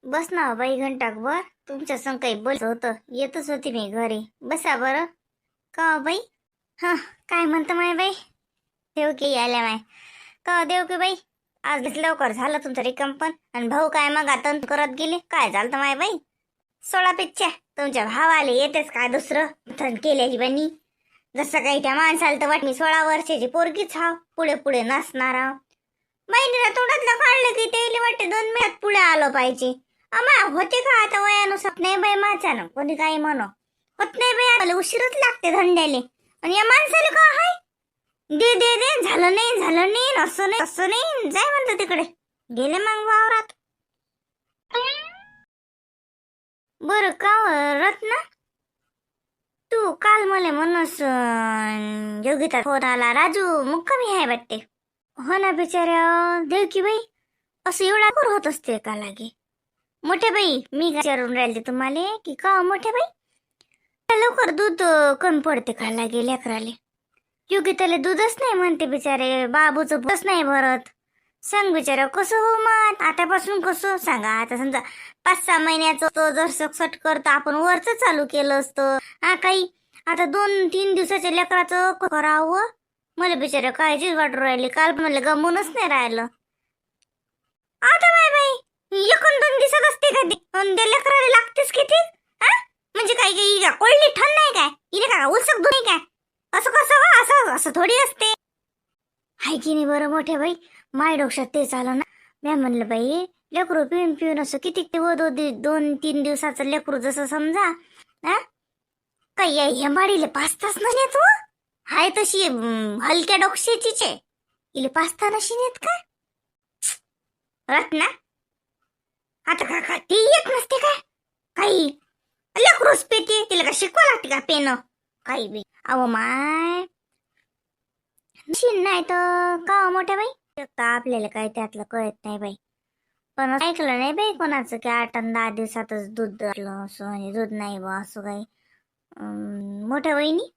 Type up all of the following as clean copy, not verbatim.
बस ना बाई घंटाभर तुमच्या संग काही बोलत होतं. येतच होती मी घरी. बसा बरं. का हो बाई? हा, काय म्हणतं माय बाई? देवकी आल्या माय. का हो देवकी बाई? आज लवकर झालं तुमचं रिकाम पण. आणि भाऊ काय मग आता करत गेले? काय झालं माय बाई? 16 पिच्च्या तुमच्या भावाले येतेच काय दुसरं थन केल्याची बनी. जसं काही त्या माणसाला तर वाट मी 16 वर्षाची पोरगीच हाव. पुढे पुढे नसणार हाव. बहिणीला तोंडातलं काढलं की ते वाटते 2 मिनिटात पुढे आलं पाहिजे. आम्हा होते का आता वयानुसार नाही बाई माझ्या ना कोणी काही म्हणो. होत नाही बाई आता उशीरच लागते धंद्याले. आणि या माणसाला का हाय? दे दे दे झालं नाही असं नाही असं नाही जाय म्हणतं तिकडे. गेले मग वावरात. बरं का रत्ना, तू काल मला म्हणस योगिता फोन आला राजू मुक्कामी आहे वाटते. हो ना बिचाऱ्या देवकी बाई. असं एवढा कर होत असते का लागे? मोठे बाई मी विचारून राहिले तुम्हाला की का हो मोठे बाई लवकर दूध कमी पडते का लागे लेकराले? योगिताला दूधच नाही म्हणते बिचारे. बाबूचं बस नाही भरत. सांग बिचारा कसं हो मग आतापासून कसं सांगा. आता समजा 5-6 महिन्याचं तो जर सकसट करतो आपण वरच चालू केलं असतं. हा काही आता 2-3 दिवसाच्या लेकराचं करावं. मला बिचारा काळजीच वाटू राहिली. काल मला गमूनच नाही राहिलं. आता बाय बाई 1-2 दिवसात असते कधी ते लेकराला लागतेच किती. हा म्हणजे काय काय कोळली ठण नाही काय इले का उलसक नाही काय? असं कसं असं असं थोडी असते. हाय की नाही बरं मोठे बाई. माय डोक्यात तेच आलं ना. मी म्हणलं बाई लेकरू पिऊन पिऊन असं किती 2-3 दिवसाचं लेकरू जसं समजा. हा काही हेंबाडीले 5 तास न नेत हो. हाय तशी हलक्या डोक्याचीच आहे. इले 5 तास नशी नेत का रत्ना? आता का ती येत नसते काय काही? लेकरूच पेते तिला का शिकवा लागते का पेन काही बी? अहो माय नाही तर का मोठ्या बाई आपल्याला काही त्यातलं कळत नाही बाई. पण ऐकलं नाही बाई कोणाचं की 8-10 दिवसातच दूध आलं असं आणि दूध नाही बा असं काही. मोठ्या बहिणी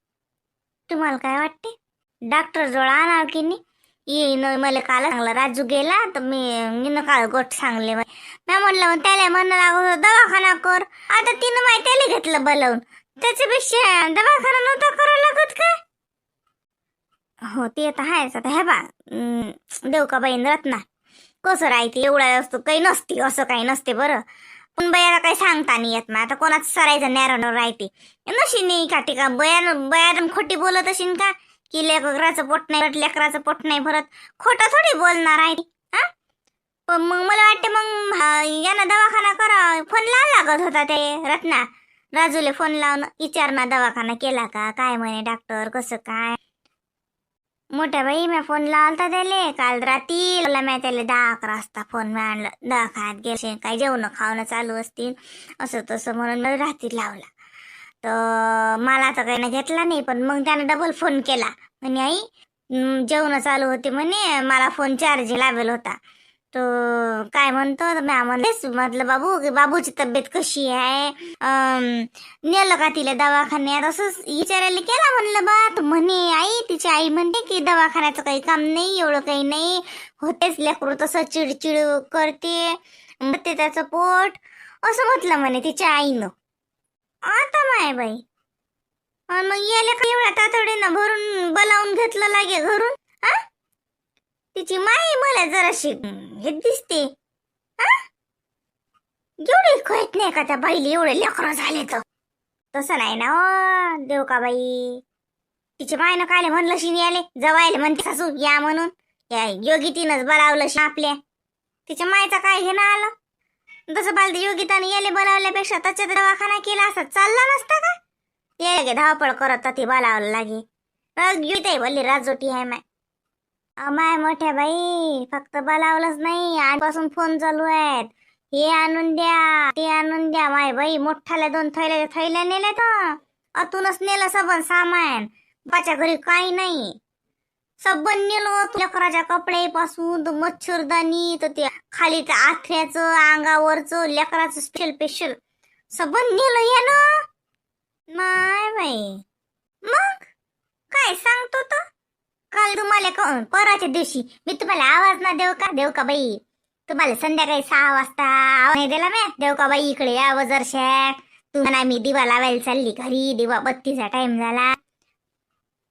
तुम्हाला काय वाटते? डॉक्टर जवळ आणावं की नाही? येईन मला काल सांगला राजू गेला तर मी काल गोट सांगले बाई. मी म्हणलं त्याला म्हणणं लागत दवाखाना कर. आता तिनं माहिती त्याला घेतलं बोलावून. त्याच्यापेक्षा दवाखाना नव्हता करावं लागत का? हो ते तर आहेच. आता हे बा देव का बाई रत्ना कसं राहते एवढा असतो काही नसते असं काही नसते बरं. पण बयाला काही सांगता नाही येत ना. आता कोणाच सरायचं नॅरवणार राहते नशी नाही का टिका बयान खोटी बोलत असेल का की लेकराचं पोट नाही भरत लेकराचं पोट नाही भरत. खोटं थोडी बोलणार आहे. हा पण मग मला वाटते मग यानं दवाखाना करा. फोन लावा लागत होता ते रत्ना. राजूले फोन लावून विचारणा दवाखाना केला का काय म्हणे डॉक्टर कसं काय. मोठ्या बाई मी फोन लावता त्याले काल रात्री. मी त्याला 10-11 वाजता फोन मिळाला. दवाखान्यात गेले काय जेवण खावणं चालू असतील असं तसं म्हणून मला रात्री लावला. तर मला तर काही घेतला नाही. पण मग त्यानं डबल फोन केला म्हणे आई जेवण चालू होते म्हणे मला फोन चार्ज लावेल होता. तो काय म्हणतो म्हटलं बाबू बाबूची तब्येत कशी आहे नेलं का तिला दवाखान्यात असं विचारायला केला. म्हणलं बा तर म्हणे आई तिची आई म्हणते की दवाखान्याचं काही काम नाही एवढं काही नाही होतेच लेकरू तसं चिडचिड करते म्हणते त्याचं पोट असं म्हटलं म्हणे तिच्या आईनं. आता माय बाई मग याला एवढ्या तातडीनं भरून बोलावून घेतलं लागे घरून. हा तिची माई मला जराशी हे दिसते. हा एवढे कळत नाही का त्या बाईला एवढे लेकरं झाले तर. तसं नाही ना देव का बाई. तिच्या मायनं काय म्हणलं शिनी आले जवायला म्हणते सासू या म्हणून. या योगितीनंच बोलावलं शी आपल्या. तिच्या मायचा काय घेणं आलं. तसं बालदी योगिताने याले बोलावल्यापेक्षा त्याच्या दवाखाना केला असं चालला नसता का? ये धावपळ करत ती बोलावलं लागे. योगिता बोलली राजोटी आहे माय. माय मोठ्या बाई फक्त बोलावलंच नाही आजपासून फोन चालू आहेत. हे आणून द्या ते आणून द्या. माय बाई मोठाल्या 2 थैल्या नेल्या तर अतूनच नेलं सबन सामान. बाच्या घरी काही नाही. सबन नेलं लेकराच्या कपड्यापासून मच्छरदानी तर ते खाली आथऱ्याचं अंगावरचं लेकराचं स्पेशल सबन नेलं यानं. माय बाई मग काय सांगतो तर काल तुम्हाला पराच्या दिवशी मी तुम्हाला आवाज ना देऊ का बाई तुम्हाला संध्याकाळी 6 वाजता आवाज नाही दिला मी देव का बाई इकडे या वजरशाक. तुम्हाला मी दिवा लावायला चालली घरी, दिवा बत्तीचा टाइम झाला.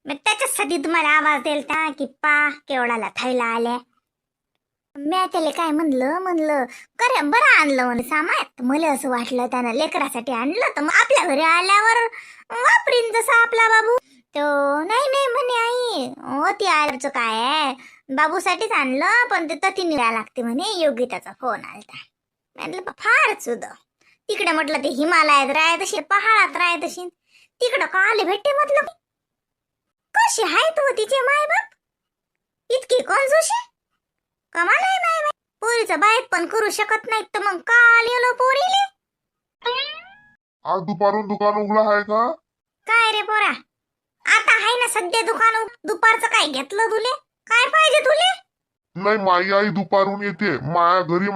मग त्याच्यासाठी तुम्हाला आवाज दिलता की पा केवढाला थैला आल्या. मी त्याला काय म्हणलं करे बरं आणलं म्हणे सामान. मला असं वाटलं त्यानं लेकरासाठी आणलं तर मग आपल्या घरी आल्यावर वापरीन जसा आपला बाबू. तो नाही म्हणे आई होती आल्याचं काय आहे, बाबूसाठीच आणलं पण ते तथीने द्यायला लागते म्हणे. योगिताचा फोन आलता. म्हटलं फार सुद तिकडे म्हटलं ते हिमालयात राहत असेल, पहाडात राहत असेल, तिकडं का आले भेटते म्हटलं. कशी आहे तू तिचे माय बाप इतकी कंजूशी. कमाल आहे माय बाई. पोरीचं बाईक पण करू शकत नाहीत तर मग का आलेलो पोरीले. आज दुपारून दुकान उघडा आहे का? काय रे पोरा आता आहे ना सध्या दुकान. दुपारचं काय घेतलं तुले, काय पाहिजे तुले? नाही, माई आई दुपारून येते माया घरी.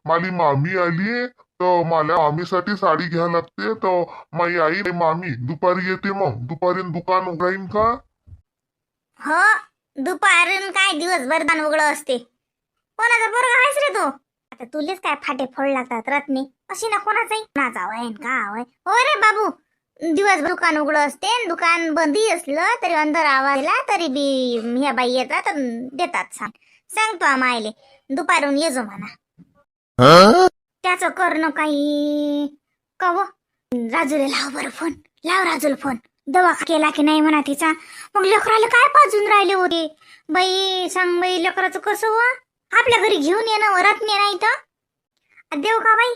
माली मामी आली तर मला मामीसाठी साडी घ्यायला लागते. तर माई आई मामी दुपारी येते. मग दुपारी दुकान उघडाईन का? हो दुपारून काय दिवसभर दुकान उघडं असते. कोणाचा पोरगा आहेस रे तू? आता तुलेच काय फाटे फोड लागतात रत्नी अशी ना कोणाचाही. कोणाचा वय का वय. हो रे बाबू दिवसभर दुकान उघडं असते. दुकान बंदी असलं तरी अंदर आवाज दिला तरी बी ह्या बाई येतात देतात. सांगतो आम्हाला दुपारून ये जो म्हणा. त्याचं करणं काही कव. राजूला लाव बरं फोन, लाव राजूला फोन. दवाखा केला की नाही म्हणा तिचा. मग लेकराला काय पाजून राहिले होते बाई. सांग बाई लेकराचं कसं व आपल्या घरी घेऊन येणं रत्ने नाही तर देव का बाई.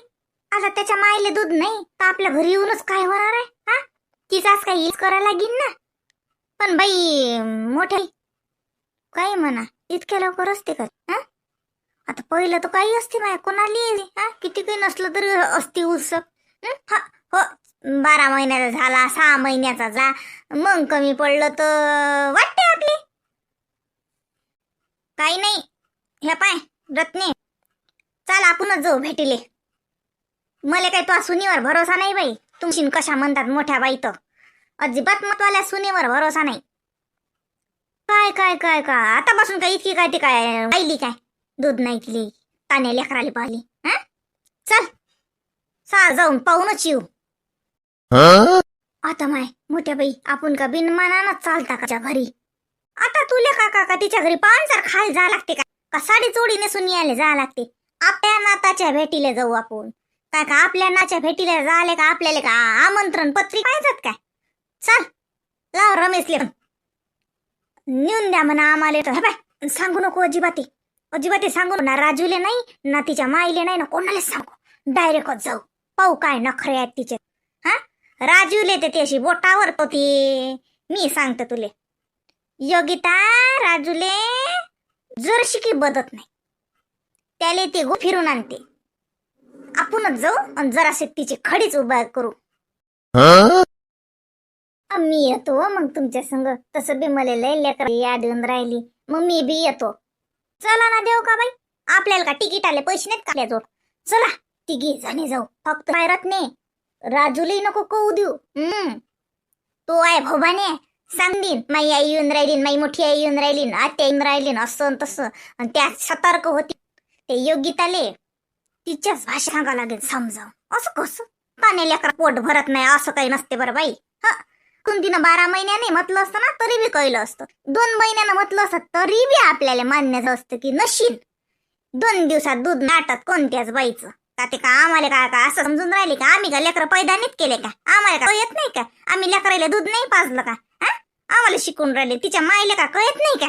आता त्याच्या मायले दूध नाही तर आपल्या घरी येऊनच काय होणार आहे. हा तिचाच काही हीच करायला लागेल ना. पण बाई मोठ्या काय म्हणा इतक्या लवकर असते का? आता पहिलं तर काही असते माय कोणाली. किती काही नसलं तरी असते उत्सव. हो 12 महिन्याचा झाला 6 महिन्याचा जा मग कमी पडलं तर वाटते आपली. काही नाही हे पाय रत्ने चाल आपणच जाऊ भेटीले. मला काही तो सुनीवर भरोसा नाही बाई. तुमची कशा म्हणतात मोठ्या बाई तर अजिबात मतवाल्या सुनीवर भरोसा नाही. काय काय काय का आतापासून काय इतकी काय ते काय पाहिली काय दूध नाही केली ताने लेकराली पाहिली. चल जाऊन पाहूनच येऊ. आता माय मोठ्या बाई आपण का बिनमानानच चालता का घरी. आता तुले का तिच्या घरी पांजर खायला जा लागते का साडी चोडी नेसून यायला जा लागते. आपल्या नाताच्या भेटीला जाऊ आपण. काय का आपल्या नाच्या भेटीला झाले का आपल्याला का आमंत्रण पत्रिका पाहिजेत काय. चल लाव रमेशले नेऊन द्या म्हणा आम्हाला. सांगू नको अजिबाती सांगू ना. राजूले नाही ना तिच्या माईले नाही ना कोणालाच सांगू. डायरेक्टच जाऊ पाहू काय नखरे आहेत तिचे. राजूले ते अशी बोटावर तो ती मी सांगते तुले. योगिता राजूले जरशी की बदत नाही त्याले ते गो फिरून आणते. आपणच जाऊ आणि जरासे तिची खडीच उभा करू. मी येतो मग तुमच्या संग. तसं बी मला लय लेकर याद येऊन राहिली मग मी बी येतो. चला ना देव का बाई आपल्याला का तिकीट आले पैसे नाहीत का जोड. चला तिघी जणी जाऊ. फक्त पायरत नाही राजूलाही नको कळू देऊ. तो आहे भोबाने सांगीन माई आई येऊन राहिली माई मोठी आई येऊन राहिली आत्या येऊन राहिली असं तसं. आणि त्या सतर्क होती ते योगिताले तिच्याच भाषा सांगा लागेल समजावं. असं कसं पाणी लेकर पोट भरत नाही असं काही नसते बरं बाई. कुंतीनं 12 महिन्याने म्हटलं असतं ना तरी बी कळलं असतं. 2 महिन्यानं म्हटलं असतं तरी बी आपल्याला मान्य असतं की नशील 2 दिवसात दूध नाटत कोणत्याच बाईचं. का ते का आम्हाला का असं समजून राहिले का आम्ही का लेकर पैदा नाहीत केले का. आम्हाला का येत नाही का आम्ही लेकराला दूध नाही पाजलं का. आम्हाला शिकून राहिले तिच्या मायले का कळत नाही का.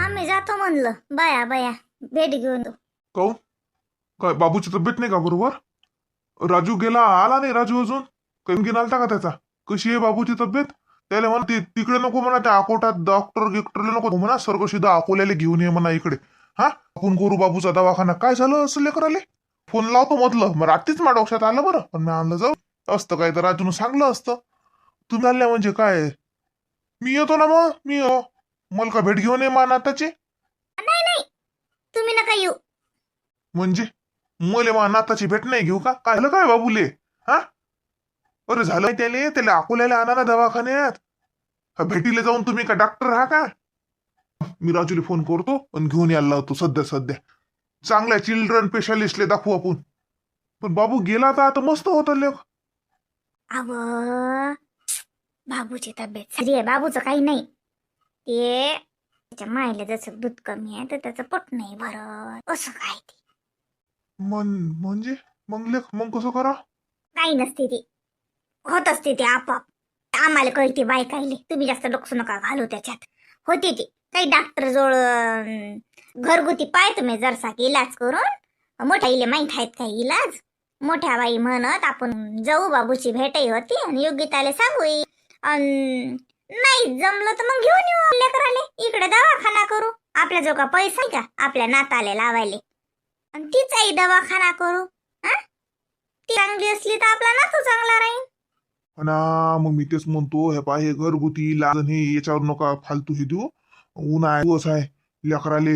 आम्ही जातो म्हणलं बाया भेट घेऊन. काऊन काय बाबूची तब्येत नाही का बरोबर? राजू गेला आला नाही राजू अजून काही घेऊन आलता का त्याचा? कशी आहे बाबूची तब्येत? त्याला म्हणा तिकडे नको म्हणा त्या अकोटात डॉक्टर गिक्टरला नको म्हणा सरकशीदा अकोल्याला घेऊन ये म्हणा इकडे. आपण करू बाबूचा दवाखाना. काय झालं असं लेकराले? फोन लावतो म्हटलं मग रात्रीच माझ्या डोक्यात आलं बरं. पण मी आणलं जाऊ असतं काय तर राजून सांगलं असतं. तुम्ही आल्या म्हणजे काय मी येतो ना मग मी मला का भेट घेऊन ये मा नाताची. नाही तुम्ही नका येऊ. म्हणजे मले मा नाताची भेट नाही घेऊ का? काय झालं काय बाबूले? अरे झालं त्याला अकोल्याला आणा ना दवाखान्यात. भेटीला जाऊन तुम्ही का डॉक्टर हा का? मी राजूला फोन करतो आणि घेऊन यायला लावतो सध्या चांगल्या चिल्ड्रन स्पेशालिस्टले दाखवू आपण. पण बाबू गेला तर आता मस्त होतं लेख. अव बाबूची तब्येत सारी आहे, बाबूचं काही नाही. ते त्याच्या मायला जसं दूध कमी आहे तर त्याचं पोट नाही भरत असं काय ते. म्हणजे मग लेख मग कसं करा. काही नसते ते, होत असते ते आपाप. आम्हाला कळते बायकाईले, तुम्ही जास्त डोकं नका घालू त्याच्यात. होते ते काही डॉक्टर जवळ घरगुती पाय तुम्ही जरसा इलाज करून. मोठ्या इले माहीत आहेत काही इलाज. मोठ्या बाई म्हणत आपण जाऊ, बाबूची भेटही होती आणि योग्यताले सांगू. नाही जमलं तर मग घेऊन येऊ लेकराले, इकडे दवाखाना करू. आपल्या जो का पैसा आहे का आपल्या नाताले लावायले, आणि तीच आई दवाखाना करू. हा ती चांगली असली तर आपला नातू चांगला राहील. ना मग मी तेच म्हणतो, हे पाय हे घरगुती इलाज आणि हे याच्यावर नका फालतू हे देऊ. उन्हाळा दिवस आहे, लेकराले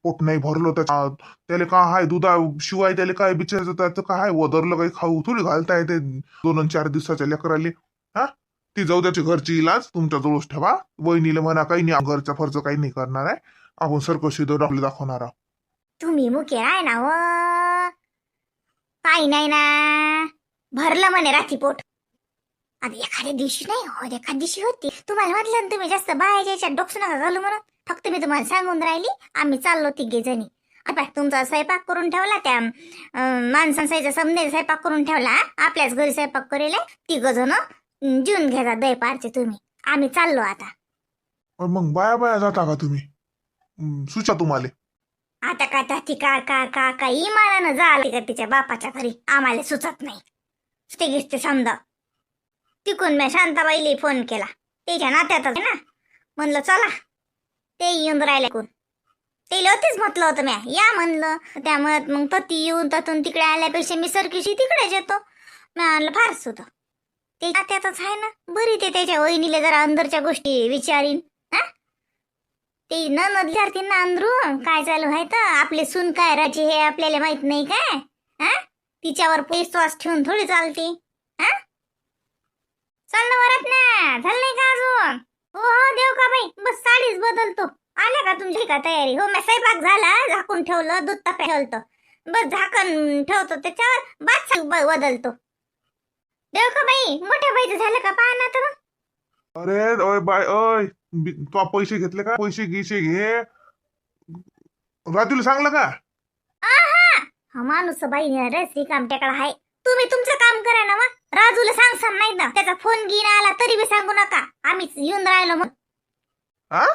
पोट नाही भरलं त्याला काय आहे दुधा शिवाय त्याला काय बिचारायचं, त्याचं काय वदरलं काही खाऊ थोडी घालता येते 2-4 दिवसाच्या लेकराले. हा ती जाऊ त्याची घरची इलाज तुमच्या जवळच ठेवा. वहिनीला म्हणा काही नाही, घरचा खर्च काही नाही करणार आहे, आपण सरकशी डॉक्टर दाखवणार आहोत. तुम्ही मुके आहे ना व, काही नाही ना, भरलं म्हणे रात्री पोट. आता एखाद्या दिवशी नाही हो, एखाद्या दिवशी होती. तुम्हाला म्हटलं ना तुम्ही जास्त बाहेरच्या याच्यात डोकं नका घालू म्हणून. फक्त मी तुम्हाला सांगून राहिली, आम्ही चाललो 3 जणी. आता तुमचा स्वयंपाक करून ठेवला, त्या माणसांचा समजा स्वयंपाक करून ठेवला. आपल्याच घरी स्वयंपाक करेल 3 जण जेवून घ्यायचा दय पारचे तुम्ही. आम्ही चाललो आता. पण मग बाया जाता का तुम्ही? सुचा तुम्हाला आता का ती का इमानानं झाली का तिच्या बापाच्या घरी, आम्हाला सुचत नाही. ते समजा तिकून मी शांताबाईला फोन केला, त्याच्या नात्यातच आहे ना. म्हणलं चला, ते येऊन राहिले कोण. ते होतेच म्हटलं होतं म्या या म्हणलं. त्यामुळे मग ती येऊन ततून तिकडे आल्यापेक्षा मी सरकीशी तिकडेच येतो. मी म्हणलं फारच होतं ते नात्यातच आहे ना. बरी ते त्याच्या वहिनीला जरा अंदरच्या गोष्टी विचारीन. हा ते न विचारतील ना अंदरून काय चालू आहे तर. आपले सून काय राजी हे आपल्याला माहित नाही काय. हा तिच्यावर विश्वास ठेवून थोडी चालते. हा चल ना वरात ना, झालं नाही का अजून? हो देव का बाई, बस साडीच बदलतो. आल्या का तुमची का तयारी? हो मी स्वयंपाक झाला, झाकून ठेवलं, दूध तापे ठेवलं, बस झाकण ठेवतो त्याच्यावर, बादशाह बदलतो. देव का बाई, मोठ्या बाईचं झालं का पहा ना तर. अरे ओय बाय ओय, तू पैसे घेतले का? पैसे गिसे घे. राजूला सांगलं का? हा माणूस बाई रे श्रीकाम टेकडा आहे. तुम्ही तुमचं काम करा ना. मग राजूला सांगसान नाही ना, त्याचा फोन घेऊन आला तरी बी सांगू नका, आम्हीच येऊन राहिलो. मग हा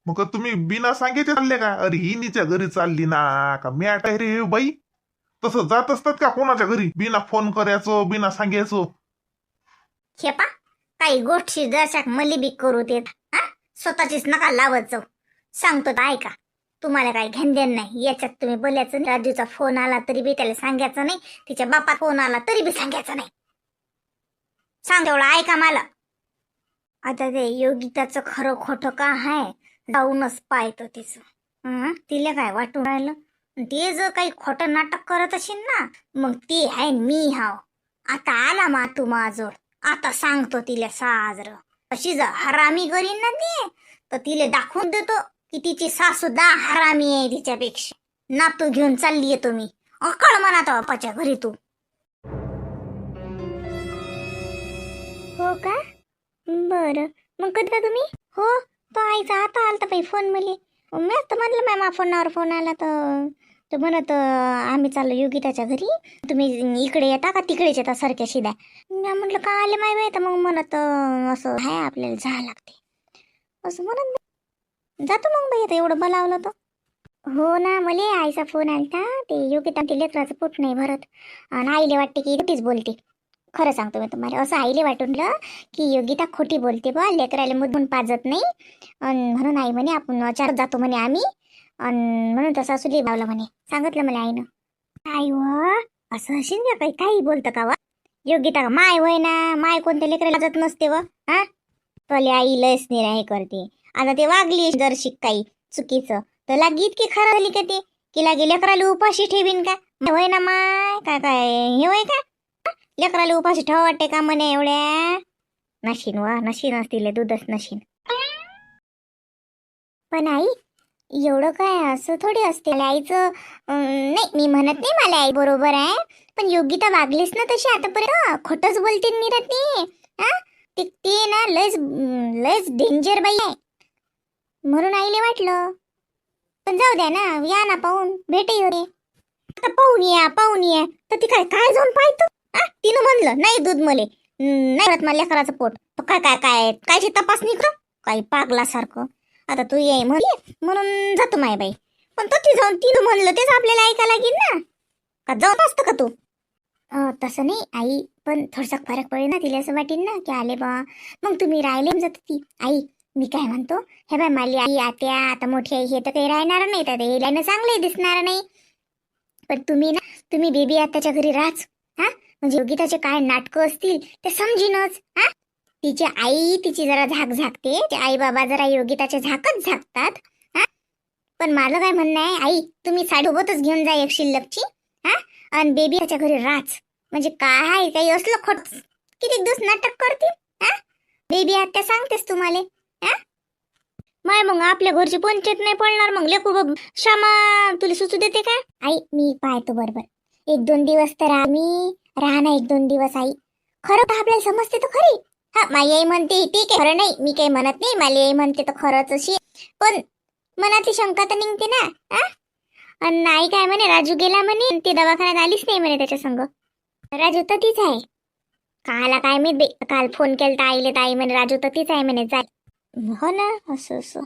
मग तुम्ही बिना सांगायचे चालले का? अरे हिनीच्या घरी चालली ना का मॅट आहे रे बाई. तसं जात असतात का कोणाच्या घरी बिना फोन करायचो बिना सांगायचो? खेपा काही गोष्टी दर्शक मली बी करू देत. हा स्वतःचीच नका लावत जाऊ. सांगतो तर ऐका, तुम्हाला काही घेणदेण नाही याच्यात. तुम्ही बोलायचं नाही. राजूचा फोन आला तरी बी त्याला सांगायचं नाही, तिच्या बापा फोन आला तरी बी सांगायचं नाही. सांग तेवढं ऐका मला. आता ते योगिताचं खरं खोटं का आहे जाऊनच पाहतो तिचं. तिला काय वाटून राहिलं, ते जर काही खोटं नाटक करत असेल ना, मग ते आहे मी हाव. आता आला मा तू माझोड, आता सांगतो तिला साजरं. अशी जर हरामी करीन ना ती, तर तिला दाखवून देतो की तिची सासूदा हरामी आहे तिच्यापेक्षा. नातू घेऊन चालली येतो मी, अकळ म्हणा तो बापाच्या घरी तू. हो का, बरं मग कधी तुम्ही? हो तो आईचा आता आलता बाई फोन मले. मी तर म्हणलं मॅम फोनावर फोन आला तर म्हणत आम्ही चाललो योगिताच्या घरी, तुम्ही इकडे येता का तिकडेच येता सारख्या शिद्या. मी म्हटलं का आले माय बाई, तर मग म्हणत असं आहे आपल्याला जायला लागते असं म्हणत. जातो मग बाई, आता एवढं बोलावलं तर. हो ना, मले आईचा फोन आलता. ते योगिता ते लेकराचं पोट नाही भरत आणि आईले वाटते की खोटीच बोलते. खरं सांगतो मी तुम्हाला, असं आईले वाटून की योगिता खोटी बोलते बा, लेकराला मुद्दून पाजत नाही. म्हणून आई म्हणे आपण 4 जातो म्हणे आम्ही, म्हणून तसं असू लावलं म्हणे, सांगितलं मला आईनं. आई व असं असेल का काही बोलतं का वा? योगिता का माय वय ना, माय कोणत्या लेकराला जात नसते व. हा तोले आई लयच हे करते. आता ते वागली जर शिक काही चुकीचं तर लागी इतकी खरं झाली का ते, की लागे लेकराला उपाशी ठेवीन का? वय ना माय काय हे वय का लेकराला उपाशी ठेवा वाटते का म्हणे एवढ्या? नशीन वा, नशीन असतील दूधच नशीन. पण आई एवढं काय असं थोडी असते आईचं नाही मी म्हणत नाही मला आई बरोबर आहे पण योगिता वागलीस ना तशी आतापर्यंत खोटच बोलते निरती हा ती ना लयच लयच डेंजर बाई आहे म्हणून आईले वाटलं पण जाऊ द्या ना या ना पाहून भेटही होते आता पाहून या तर ती काय काय जाऊन पाहतो हा तिनं म्हणलं नाही दूध मले नाही करत मला लेकराचं पोट तो काय काय काय कायची तपासणी कर काही पागलासारखं आता तू ये म्हणून जातो माय बाई पण तो ती जाऊन तिनं म्हणलं तेच आपल्याला ऐकायला लागेल ना का जाऊन असतं का तू तसं नाही आई पण थोडासा फरक पडेल ना तिला असं वाटेल ना की आले बा मग तुम्ही राहिले जात ती आई मी काय म्हणतो हे बाय माली आई आत्या आता मोठी आई हे तर काही राहणार नाही तर येण्यानं चांगलंही दिसणार नाही पण तुम्ही बेबी आत्याच्या घरी राहाच हा म्हणजे योगिताचे काय नाटकं असतील ते समजीनच हा तिची आई तिची जरा झाक झाकते ते आई बाबा जरा योगिताचे झाकच झाकतात हा पण माझं काय म्हणणं आहे आई तुम्ही साडीसोबतच घेऊन जा एक शिल्लकची हा आणि बेबी त्याच्या घरी राहाच म्हणजे काय काही असलं खोट किती दिवस नाटक करतील हा बेबी आत्या सांगतेस तुम्हाला हा माय मग आपल्या घरची पंचायत नाही पडणार मग लेकरू बघ श्यामा तुला सुचू देते का आई मी पाहतो बरोबर 1-2 दिवस तर आम्ही राहणार 1-2 दिवस आई खरं तर आपल्याला समजते तर खरी हा माई आई म्हणते ठीक आहे खरं नाही मी काही म्हणत नाही माली आई म्हणते तर खरंच अशी पण मनातली शंका तर निघते ना हा आणि आई काय म्हणे राजू गेला म्हणे ती दवाखान्यात आलीच नाही म्हणे त्याच्या संग राजू तर तीच आहे काला काय मी काल फोन केला आईले तर आई म्हणे राजू तर तीच आहे म्हणे जाय हो ना असं असं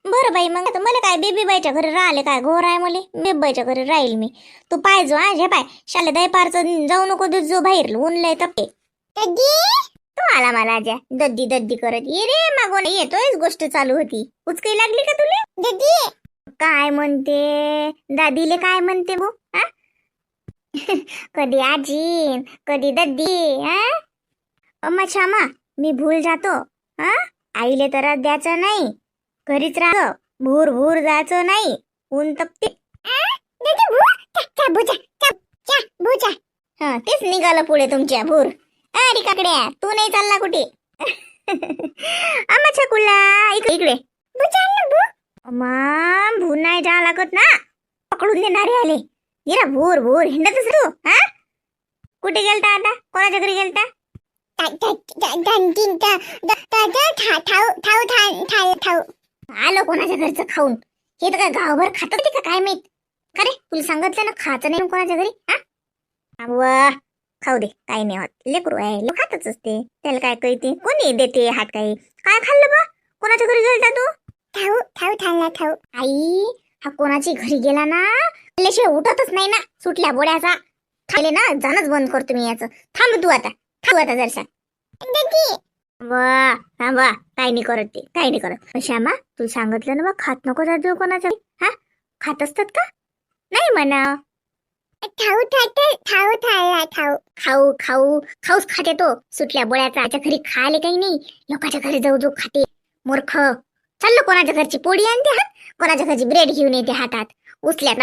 बरं बाई मग आता मला काय बेबी बाईच्या घरी राहिले काय घोर आहे मला बेबी बाईच्या घरी राहील मी तू पाहिजो हा हे पाय शाले दयपारचं जाऊ नको देत जो बाहेर ऊन लय तपते तू आला मला आज्या दद्दी दद्दी करत ये रे मागून येतोयच गोष्ट चालू होती उचकाई लागली का तुला दद्दी काय म्हणते दादीले काय म्हणते भो हा कधी आजी कधी दद्दी हा अम्मा क्षमा मी भूल जातो हा आईले तर द्यायचं नाही घरीच राह भूर भूर जायचं नाही ऊन तपते हा तेच निघालं पुढे तुमच्या भूर अरे काकड्या तू नाही चालला कुठे आम्हा छकुला इकडे भू नाही जा लागत ना पकडून देणारे आले येरा भूर भूर हिंडतच तू हा कुठे गेलता आता कोणाच्या घरी गेलता आलो कोणाच्या घरचं खाऊन हे तर काय गावभर खात होते का काय माहित का रे तुला सांगितलं ना खायचं नाही कोणाच्या घरी हा खाऊ दे काही नाही होत लेकरू आहे लोक खातच असते त्याला काय कळते कोणी देते हात काही काय खाल्लं बा कोणाच्या घरी गेलता तू ठाऊ आई हा कोणाची घरी गेला ना उठतच नाही ना सुटल्या बोड्याचा खाले ना जाणच बंद करतो मी याचं थांब तू आता जरसा वा थांबा काही नाही करत ते काही नाही करत श्यामा तू सांगितलं ना बा खात नको जातो कोणाच्या हा खात असतात का नाही म्हणा खाऊच खाते तो सुटल्या बोळ्याचा त्याच्या घरी खायला काही नाही लोकांच्या घरी जाऊ खाते मूर्ख चाललो कोणाच्या घरची पोळी आणते हात कोणाच्या घरची ब्रेड घेऊन येते हातात उचल्या